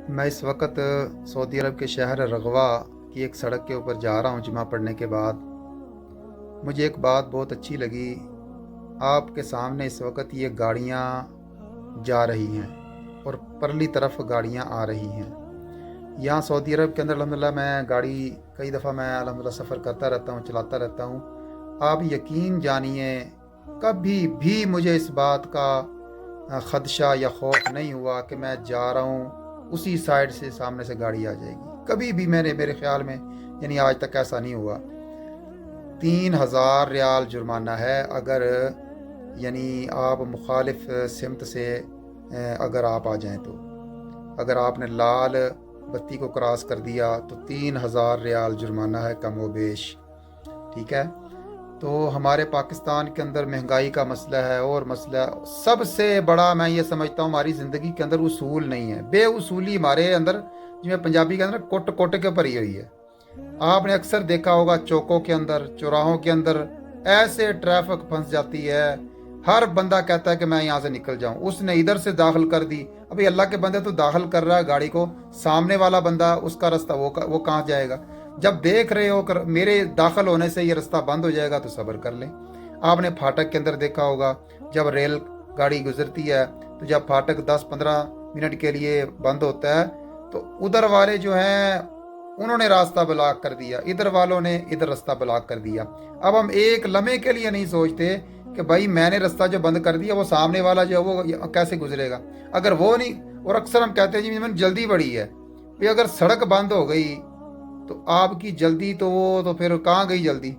मैं इस वक्त सऊदी अरब के शहर रग़वा की एक सड़क के ऊपर जा रहा हूँ जुमा पढ़ने के बाद। मुझे एक बात बहुत अच्छी लगी। आपके सामने इस वक्त ये गाड़ियाँ जा रही हैं और परली तरफ गाड़ियाँ आ रही हैं। यहाँ सऊदी अरब के अंदर अल्हम्दुलिल्लाह मैं गाड़ी कई दफ़ा मैं अल्हम्दुलिल्लाह सफ़र करता रहता हूँ, चलाता रहता हूँ। आप यकीन जानिए, कभी भी मुझे इस बात का ख़दशा या खौफ नहीं हुआ कि मैं जा रहा हूँ उसी साइड से सामने से गाड़ी आ जाएगी। कभी भी मेरे ख्याल में यानी आज तक ऐसा नहीं हुआ। 3000 रियाल जुर्माना है अगर यानी आप मुखालिफ सिमत से अगर आप आ जाएं तो। अगर आपने लाल बत्ती को क्रॉस कर दिया तो 3000 रियाल जुर्माना है कम व बेश। ठीक है, तो हमारे पाकिस्तान के अंदर महंगाई का मसला है और मसला सबसे बड़ा मैं ये समझता हूँ हमारी ज़िंदगी के अंदर उसूल नहीं है, बेउसूली हमारे अंदर, जिसमें पंजाबी के अंदर कोट कोट के भरी हुई है। आपने अक्सर देखा होगा चौकों के अंदर, चौराहों के अंदर ऐसे ट्रैफिक फंस जाती है, हर बंदा कहता है कि मैं यहाँ से निकल जाऊँ। उसने इधर से दाखिल कर दी, अभी अल्लाह के बंदे तो दाखिल कर रहा है गाड़ी को, सामने वाला बंदा उसका रास्ता वो कहाँ जाएगा। जब देख रहे हो कर मेरे दाखिल होने से ये रास्ता बंद हो जाएगा तो सब्र कर लें। आपने फाटक के अंदर देखा होगा, जब रेल गाड़ी गुजरती है तो जब फाटक 10-15 मिनट के लिए बंद होता है तो उधर वाले जो हैं उन्होंने रास्ता ब्लॉक कर दिया, इधर वालों ने इधर रास्ता ब्लॉक कर दिया। अब हम एक लम्हे के लिए नहीं सोचते कि भाई मैंने रास्ता जो बंद कर दिया वो सामने वाला जो है वो कैसे गुजरेगा। अगर वो नहीं, और अक्सर हम कहते हैं जी मैंने जल्दी बड़ी है, भाई अगर सड़क बंद हो गई तो आपकी जल्दी तो वो तो फिर कहाँ गई जल्दी,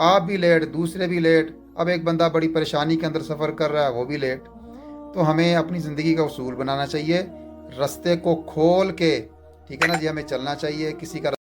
आप भी लेट, दूसरे भी लेट। अब एक बंदा बड़ी परेशानी के अंदर सफ़र कर रहा है, वो भी लेट। तो हमें अपनी ज़िंदगी का उसूल बनाना चाहिए, रास्ते को खोल के, ठीक है ना जी, हमें चलना चाहिए। किसी का